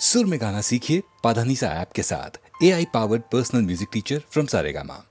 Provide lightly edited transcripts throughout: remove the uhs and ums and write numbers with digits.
सुर में गाना सीखिए पाधानीसा ऐप के साथ। AI powered personal music teacher from Saregama.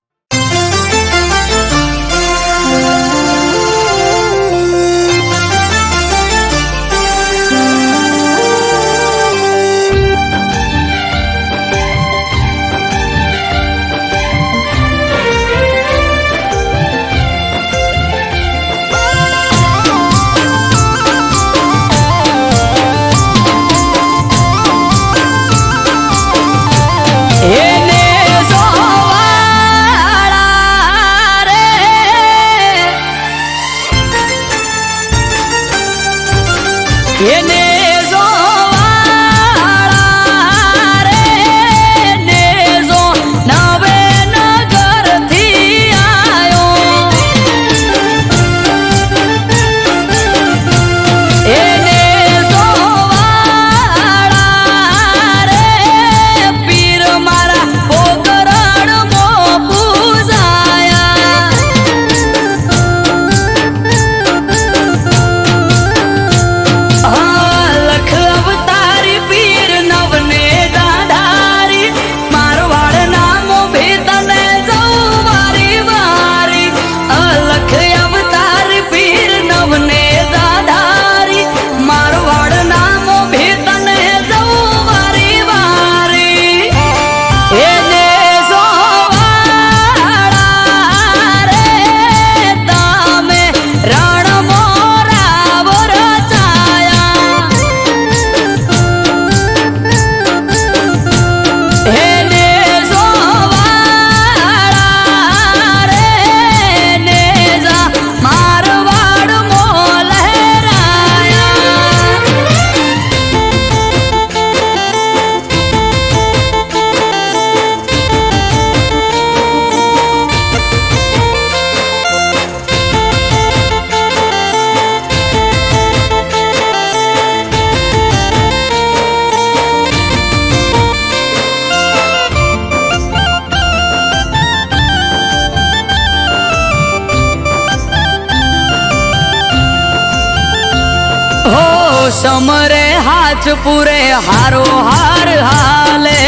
समरे हाथ पूरे हारो हार हाले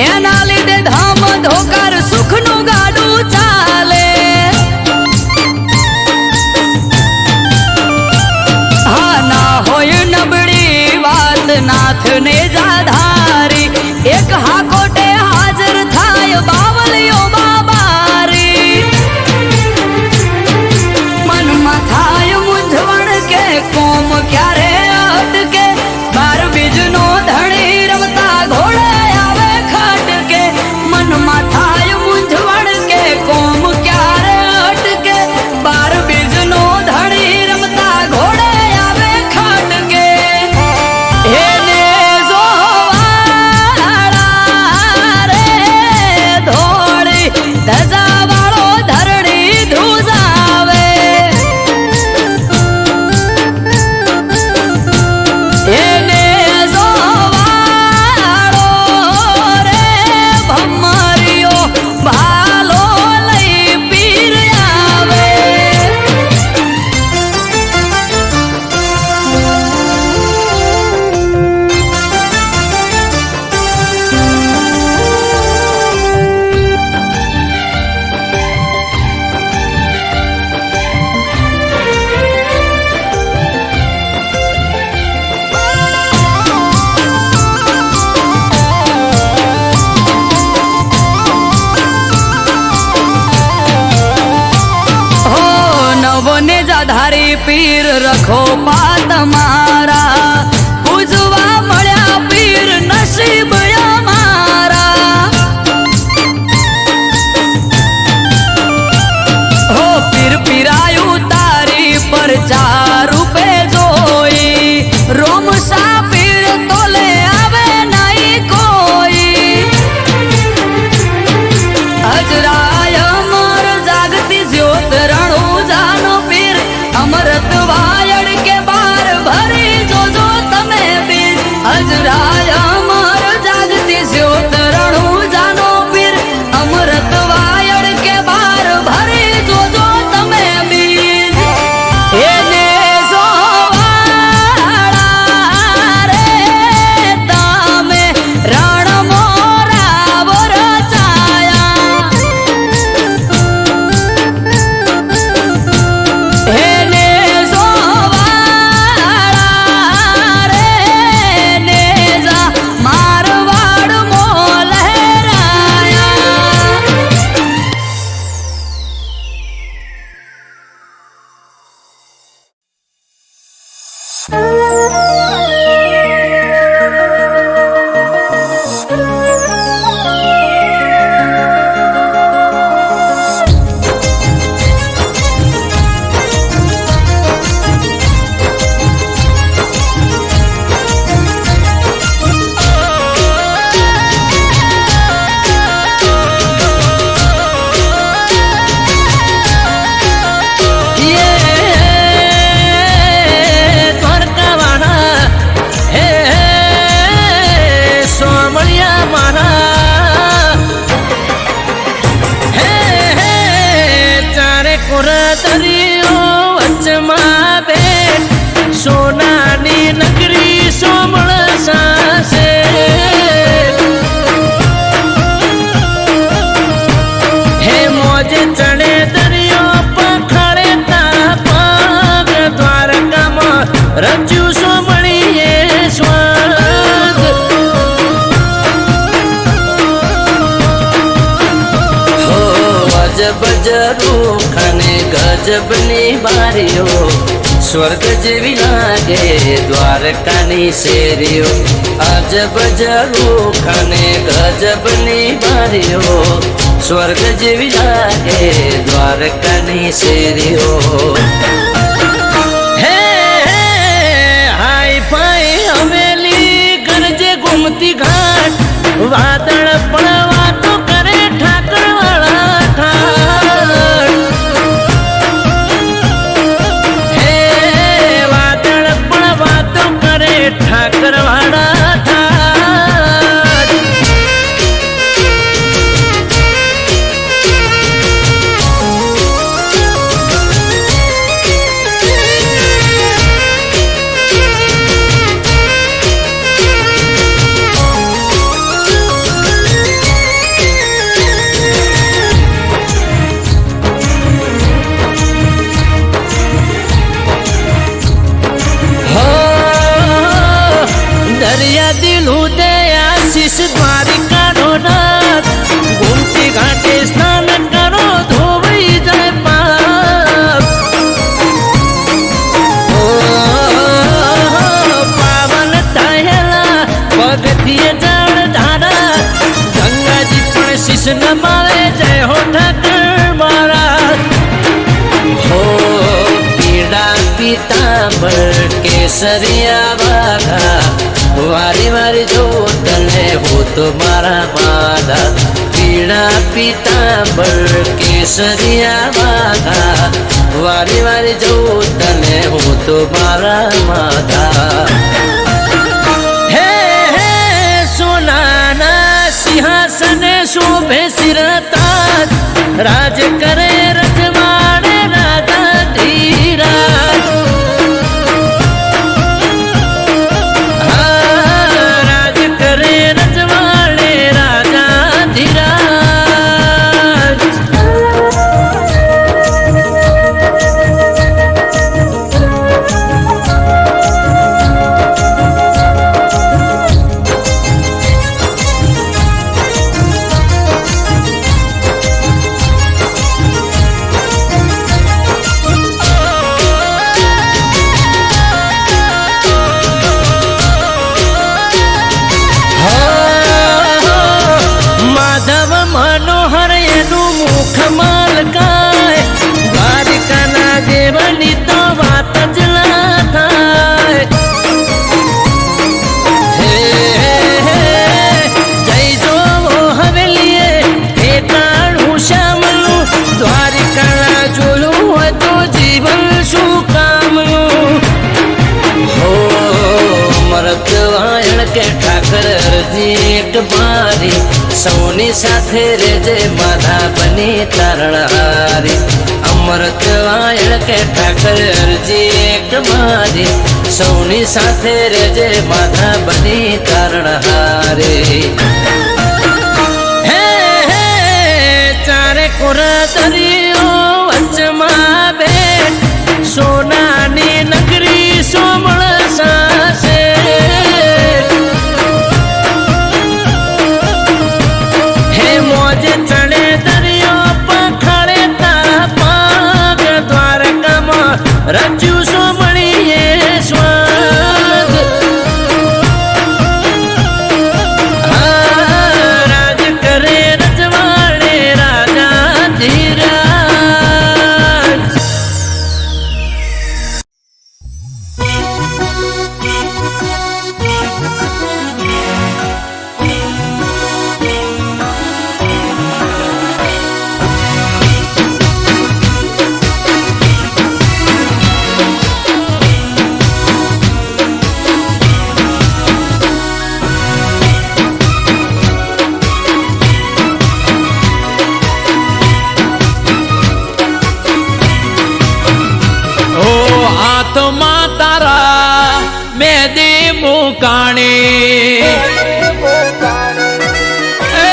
एना लीधे धाम धोकर सुखनु गाडू चाले। हा ना होय नबड़ी बात नाथ ने जाधारी एक हाकोटे हाजर थाय बावलियो बाबारी मन माथाय मुंझवण के कोम क्यारे बार बीजनो धणी रमता घोड़े आवे खट के मन माथाय मुंझवण के कोम क्यारे अटके बार बीजनो धणी रमता घोड़े आवे खट के हे ने जोवाड़ा रे धोड़ी धजा वालो धरणी धुजावे धारी पीर रखो पात मारा पूजवा मळ्या पीर नसीब मारा हो पीर पीरायु तारी पर 4 रूपे जोई रोम सा पीर तोले आवे नहीं कोई हजराय अमर जागती ज्योत रणु जानो पीर अमृत वायड़ के बार भरी जो जो અજબ ઝરૂખને ગજબની બારીઓ, સ્વર્ગ જેવી લાગે દ્વારકાની શેરીઓ. અજબ ઝરૂખને ગજબની બારીઓ, સ્વર્ગ જેવી લાગે દ્વારકાની શેરીઓ. હે હાઈ ફાઈ હવેલી ગરજે ગુમતી ઘાટ, વાદળ પણ વાતો કરે ઠાકરવાળા ઠાઠ. હે વાદળ પણ વાતો કરે ઠાકરવાળા ઠાઠ. દરિયા દિલ ઉદય આશીષ દ્વારિકાનો નાથ, ગુમતી ઘાટે સ્નાન કરો ધોવાઈ જાય પાપ. પાવન થયેલા પગથિયે જળ ધારા, ગંગાજી પણ શીશ નમાવે જય હો ઠાકર મારા. હો પીડા પીતાંબર કેસરિયા વાઘા, વારી વારી જો તને હું તો મારા માધા. પીળા પીતાંબર કેસરિયા વાઘા, વારી વારી જો તને હું તો મારા માધા. હે હે સોનાના સિંહાસને શોભે શિરતાજ, રાજ કરે રજવાડે રાજા ધીરાજ. દ્વારિકાના દેવની તો વાત જ ના થાય. જય જોવો હવેલીએ ઠેકાણું શ્યામનું, દ્વારિકાના જોયું હોય તો જીવન શું કામનું. હો મરદ વાયણ કે ઠાકર અરજી એક મારી, સૌની સાથે રેજે માધા બની તારણહારી. અમૃત વાયણ કે ઠાકર અરજી એક મારી, સૌની સાથે રેજે માધા બની તારણહારી. હે હે ચારે કોરા દરિયો વચમાં બેઠ, સોનાની નગરી સોમળ સાસે. મોજે ચડે દરિયો પખાડે તા પાગ, દ્વારકામાં રચ્યું સો મળીએ સ્વાદ. રાજ કરે રજવાડે રાજા ધીરાજ. મુકાણી એ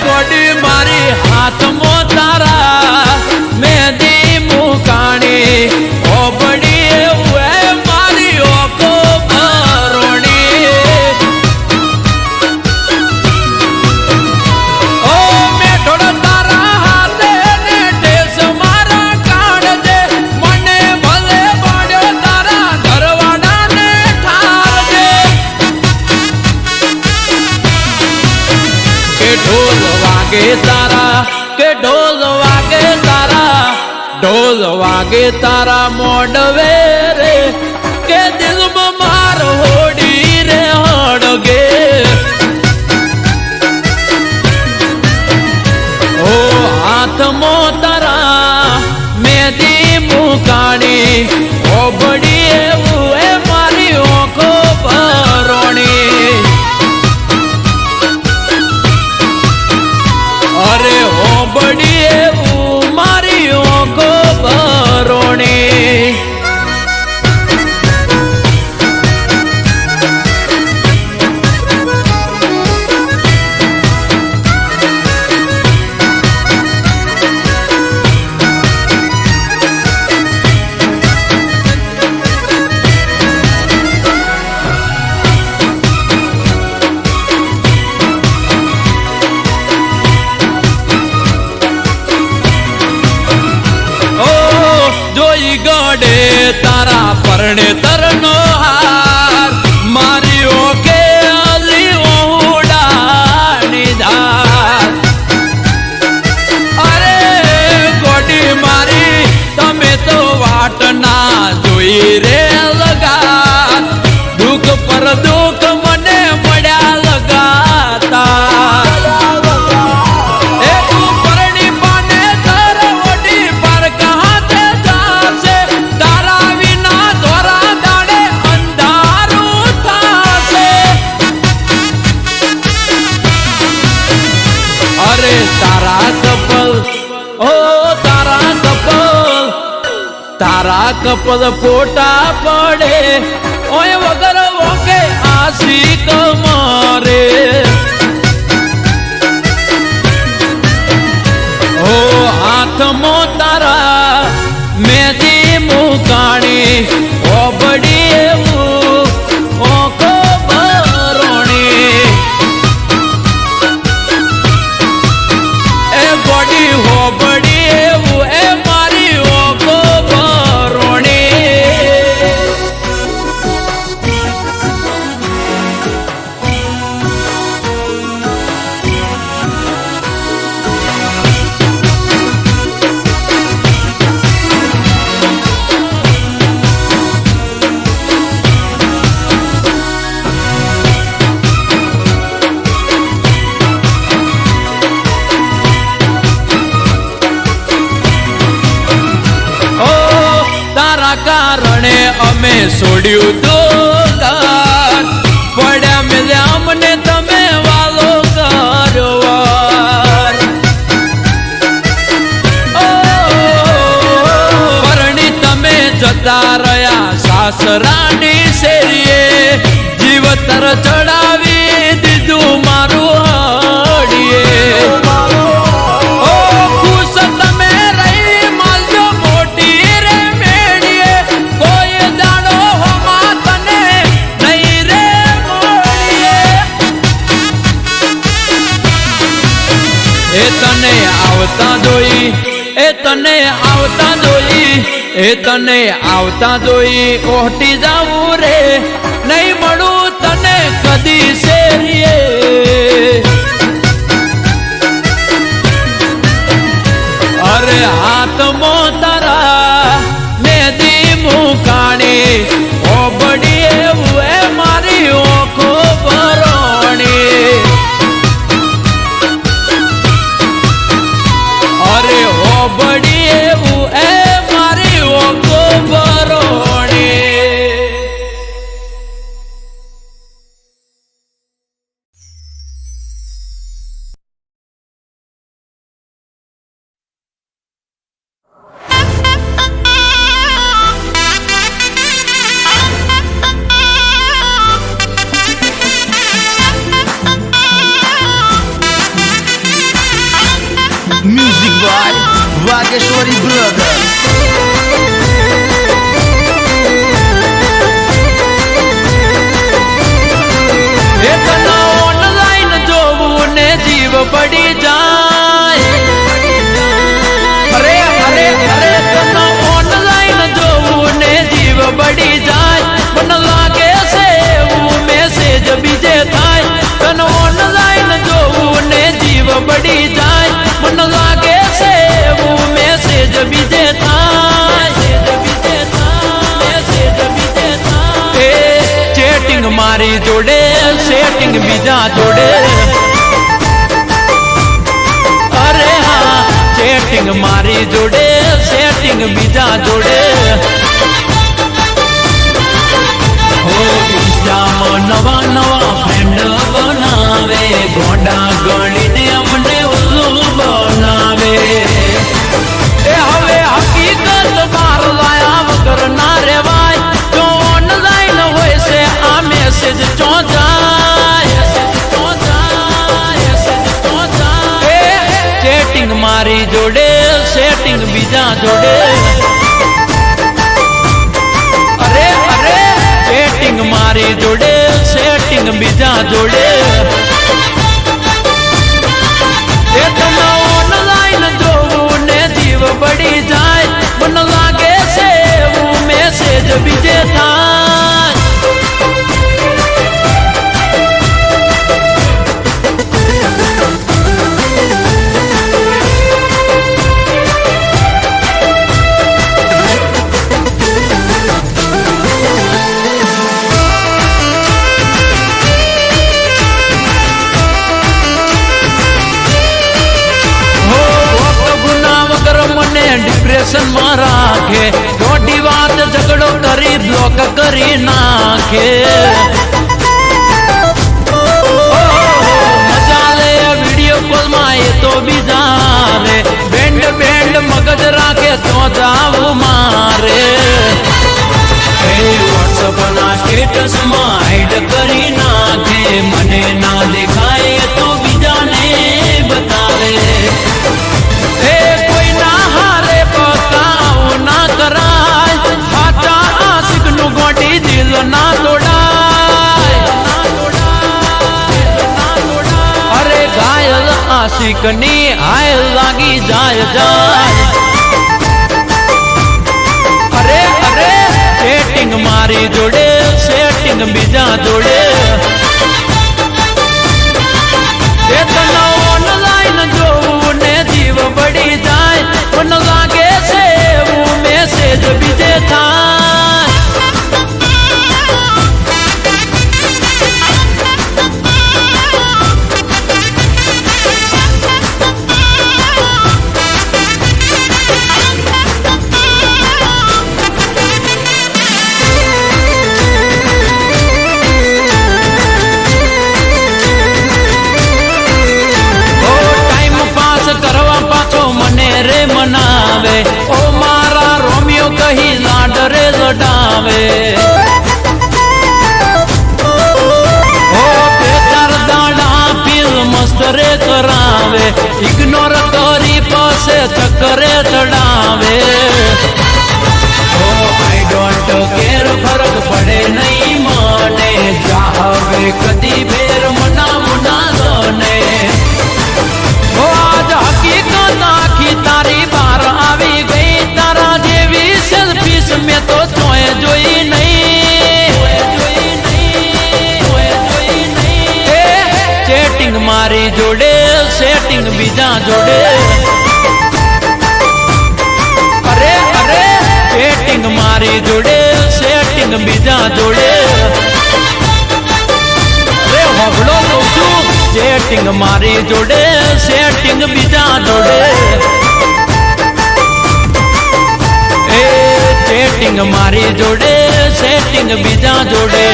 ગોડી મારી હાથમાં તારા મહેંદી મુકાણી ઓબડી એવું મારી ઓકો ભરોણી ઓ મેઠોડ તારા હાથે ઢોલ વાગે તારા કે ઢોલ વાગે તારા ઢોલ વાગે તારા મોડવે રે કે દિલમાં માર હોડી રે હડગે ઓ હાથમાં તારા મેદી મુકાણી ઓ બડી એવું એ મારી ઓખો ભરોણી અરે ઓ બડી એવું મારી ઓખો ભરોણી ગડે તારા પરણે તરનો હાર મારી ઓકે અલી ઓડાની ધાર અરે ગોડી મારી તમે તો વાટ ના જોઈ રે લગા દુઃખ પર દુઃખ મને મળ્યા લગાતા તારા કપલ ફોટા પડે ઓય વગર વોકે આશિક મારે ઓ હાથમાં તારા મેદી મુકાણી ઓ બડી એવું ઓખો ભરોણી એ ગોડી હો બડી એવું એ મારી ઓખો કારણે અમે છોડ્યું દુકાન પડ્યા મેલ્યા અમને તમે વાલો કરવાર પરણી તમે જતા રહ્યા સાસરાની શેરીએ જીવતર ચડાવી દીધું મારું હડીએ તને આવતા જોઈ ઓટી જાવું રે નહીં મળું તને કદી શેરીએ અરે હાથમાં તારા મેદી મુકાણી ઓ બડી એવું એ મારી ઓખો ભરોણી અરે ઓ બડી એવું એ મારી ઓખો ભરોણી Music by Vageshwari Brothers. Online જોવું ને જીવ પડી જાય અરે અરે અરે તને ઓનલાઈન જોવું ને જીવ પડી જાય મને લાગે છે એવું મેસેજ બીજે થાય તને ઓનલાઈન જોવું ને જીવ બીજા જોડે અરે હા સેટિંગ મારી જોડે સેટિંગ બીજા જોડે હો ઇન્સ્ટામાં નવા નવા ફ્રેન્ડ બનાવે ગોડા ગણીને અમને ઉલ્લુ બનાવે એ હવે હકીકત બાર લાયા વગર ના રેવાય જો ઓનલાઈન હોય છે આ મેસેજ ચો જાય સેટિંગ મારી જોડે સેટિંગ બીજા જોડે અરે અરે સેટિંગ મારી જોડે સેટિંગ બીજા જોડે એ તમે ઓનલાઈન જોવું ને જીવ બળી જાય મને લાગે છે એવું મેસેજ બીજે થાય ડિપ્રેશન માં રાખે ખોટી વાત ઝઘડો કરી બ્લોક કરી નાખે મજા લે વિડીયો કોલ માં એ તો બીજા રે બેન્ડ બેન્ડ મગજ રાખે તો જાવું મારે વોટ્સઅપ ના સ્ટેટસ માં હાઈડ કરી નાખે મને ના દેખાય તો બીજાને બતાવે ના તોડાય અરે ઘાયલ આશિક ની હાયલ લાગી જાય જાય અરે અરે સેટિંગ મારી જોડે સેટિંગ બીજા જોડે ઓનલાઈન જોવું ને જીવ બળી જાય પણ લાગે છે એવું મેસેજ બીજે થાય મનાવે ઓ મારા રોમિયો કહી લાડ રે લડાવે ઓ બે ચાર દાડા પીલ મસ્ત રે કરાવે ઇગ્નોર કરી પાસે ચક્કરે ચડાવે ઓ આઈ ડોન્ટ કેર ફરક પડે નહીં મને જાવે કદી બેર મનાવું ના ગને ઓ આજ હકીકત આખી તારી બાર આવી ગઈ તારા જેવી સેલ્ફીસ મેં તો જોઈ નહીં સેટિંગ મારી જોડે સેટિંગ બીજા જોડે અરે અરે સેટિંગ મારી જોડે સેટિંગ બીજા જોડે અરે હોગડો કહું છું સેટિંગ મારી જોડે સેટિંગ બીજા જોડે એ સેટિંગ મારી જોડે સેટિંગ બીજા જોડે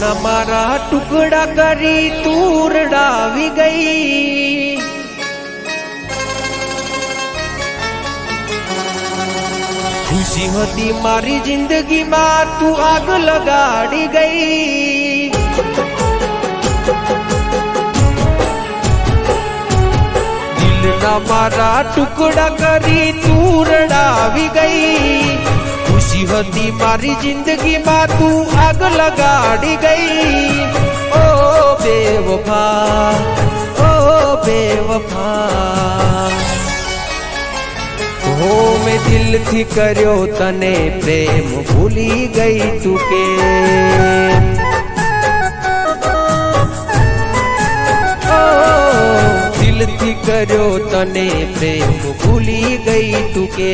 દિલના મારા ટુકડા કરી તું રડાવી ગઈ. ખુશી હતી મારી જિંદગીમાં તું આગ લગાડી ગઈ. દિલના મારા ટુકડા કરી તું રડાવી ગઈ. ખુશી હતી મારી જિંદગીમાં તું આગ લગાડી ગઈ. ઓ બેવફા, ઓ બેવફા, હો મેં દિલથી કર્યો તને પ્રેમ ભૂલી ગઈ તું કે. દિલથી કર્યો તને પ્રેમ ભૂલી ગઈ તું કે.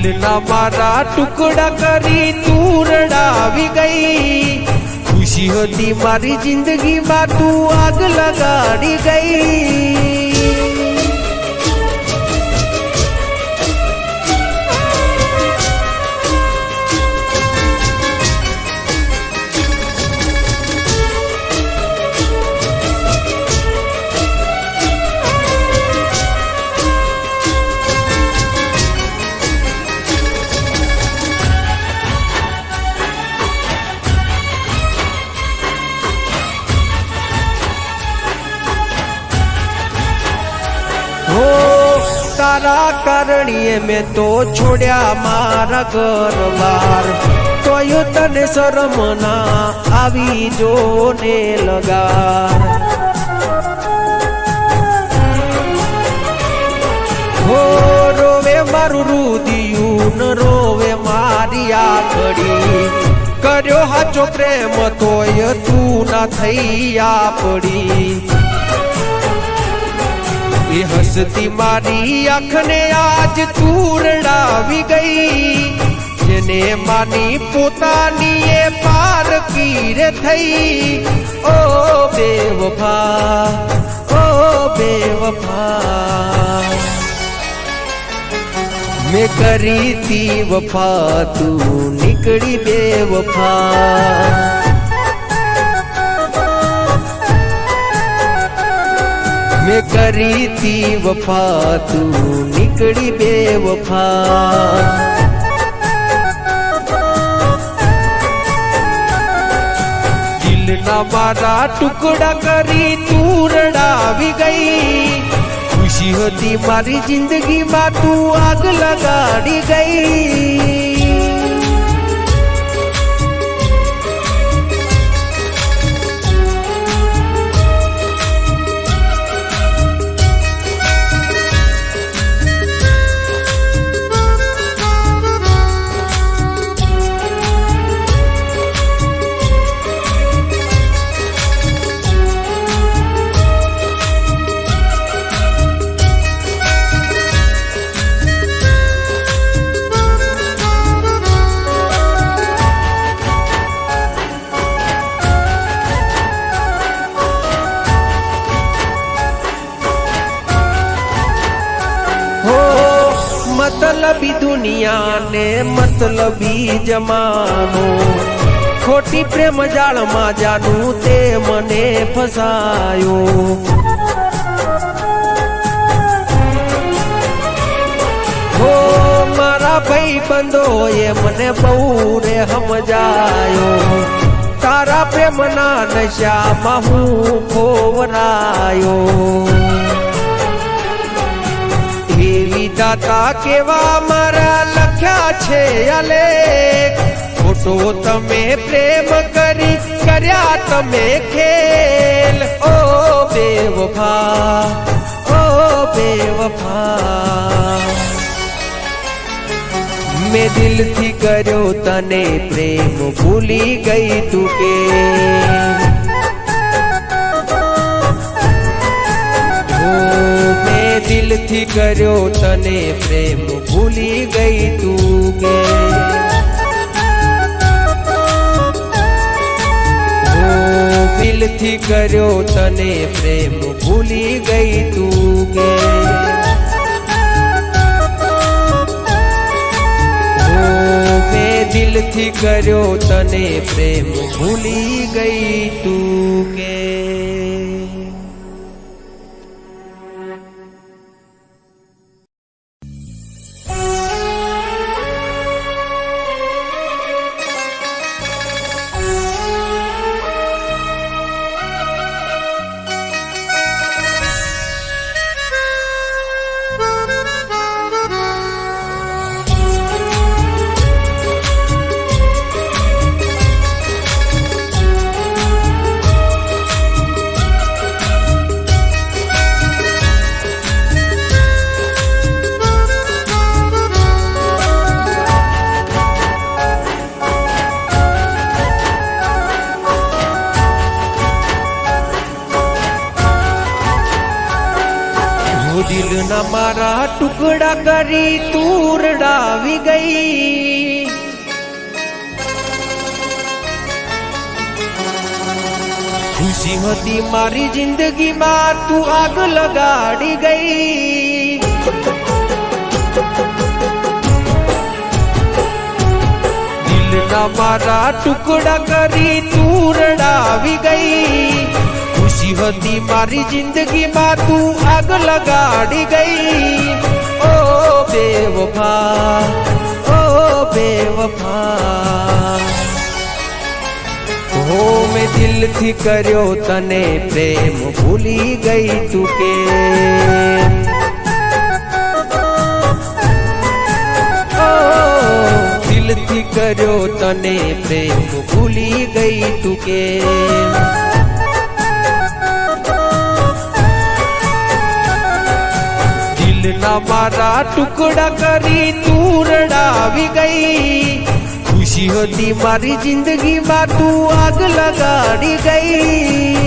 દિલના મારા ટુકડા કરી તું રડાવી ગઈ. ખુશી હતી મારી જિંદગીમાં તું આગ લગાડી ગઈ. તારા કારણીએ મેં તો છોડ્યા મારા ઘર-બાર. તોય તને શરમ ના આવી જો ને લગાર. હો રોવે મારું રુદિયું ન રોવે મારી આખડી. કર્યો હાચો પ્રેમ તોય તું ના થઈ આપડી. એ હસતી મારી આંખને આજ તું રડાવી ગઈ. જેને માની પોતાની એ પારકી રે થઈ. ઓ બેવફા, ઓ બેવફા, મેં કરી તી વફા તું નીકળી બેવફા. મેં કરી તી વફા તું નીકળી બેવફા. દિલના મારા ટુકડા કરી તું રડાવી ગઈ. ખુશી હતી મારી જિંદગીમાં તું આગ લગાડી ગઈ. मतलबी दुनिया ने मतलबी जमानो. खोटी प्रेम जाल में जानू ते मने फसायो. हो मारा भाई बंदो ये मने बहु रे समझायो. तारा प्रेम ना नशा में हूँ खोवरायो. दाता केवा मारा लख्या छे अलेख. ખોટો તમે પ્રેમ કરી કર્યા તમે ખેલ. ઓ બેવફા, ઓ બેવફા, મેં દિલથી કર્યો તને પ્રેમ ભૂલી ગઈ તું કે. દિલથી કર્યો તને પ્રેમ ભૂલી ગઈ તું કે. દિલથી કર્યો તને પ્રેમ ભૂલી ગઈ તું કે. દિલથી કર્યો તને પ્રેમ ભૂલી ગઈ તું કે દિલના મારા ટુકડા કરી તું રડાવી ગઈ ખુશી હતી મારી જિંદગીમાં તું આગ લગાડી ગઈ દિલના મારા ટુકડા કરી તું રડાવી ગઈ ખુશી હતી મારી જિંદગીમાં તું આગ લગાડી ગઈ ઓ બેવફા હો મેં દિલથી કર્યો તને પ્રેમ ભૂલી ગઈ તું કે દિલથી કર્યો તને પ્રેમ ભૂલી ગઈ તું કે દિલના મારા ટુકડા કરી તું રડાવી ગઈ ખુશી હતી મારી જિંદગીમાં તું આગ લગાડી ગઈ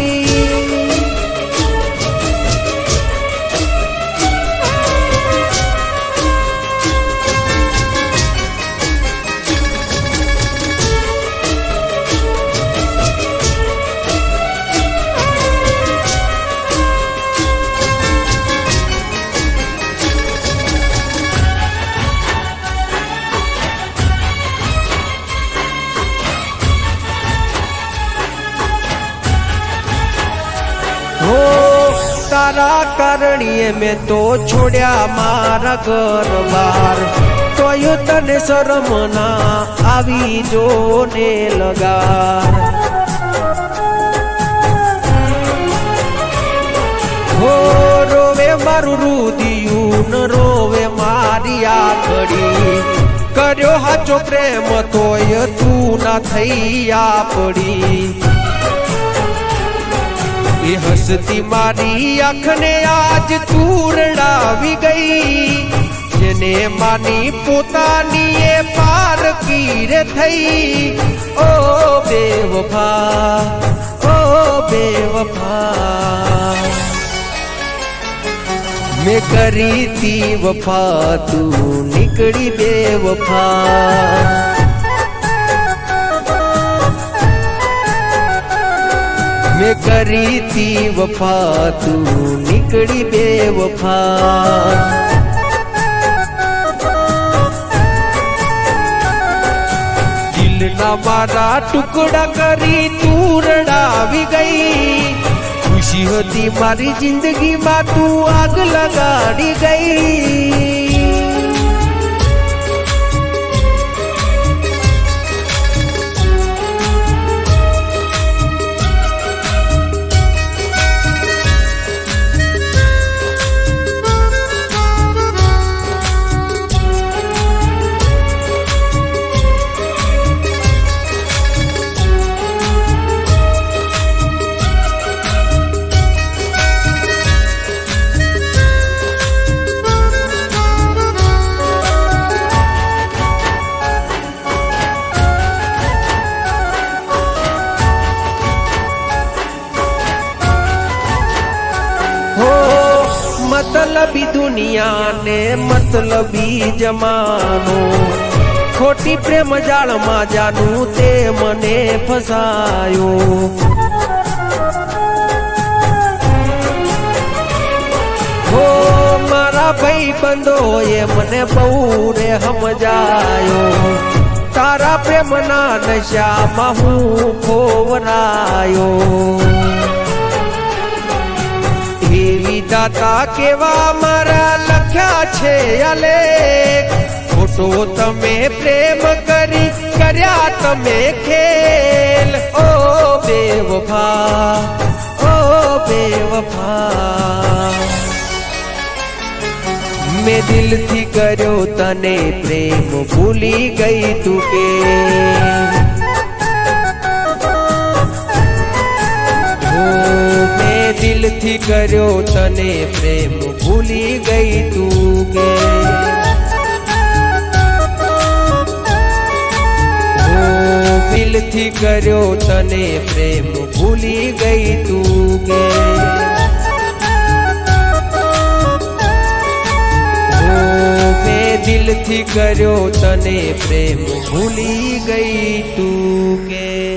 તારા કારણીએ મેં તો છોડ્યા મારા ઘર બાર તોય તને શરમ ના આવી જો ને લગાર હો રોવે મારું રુદિયું ન રોવે મારી આખડી કર્યો હાચો પ્રેમ તોય તું ના થઈ આપડી એ હસતી મારી આંખને આજ તું રડાવી ગઈ જેને માની પોતાની એ પારકી રે થઈ ઓ બેવફા મેં કરી તી વફા તું નીકળી બેવફા મેં કરી તી વફા તું નીકળી બેવફા દિલના મારા ટુકડા કરી તું રડાવી ગઈ ખુશી હતી મારી જિંદગીમાં તું આગ લગાડી ગઈ मतलबी दुनिया ने मतलबी जमानो खोटी प्रेम जाल में जानू ते मने फसायो हो मारा भाई बंदो ये मने बहु रे समझायो તારા પ્રેમના નશામાં હું ખોવરાયો હે વિધાતા કેવા મારા લખ્યા છે આલેખ ખોટો તમે પ્રેમ કરી કર્યા તમે ખેલ ઓ બેવફા ઓ બેવફા મેં દિલથી કર્યો તને પ્રેમ ભૂલી ગઈ તું કે મેં દિલથી કર્યો તને પ્રેમ ભૂલી ગઈ તું કે દિલથી કર્યો તને પ્રેમ ભૂલી ગઈ તું કે મેં દિલથી કર્યો તને પ્રેમ ભૂલી ગઈ તું કે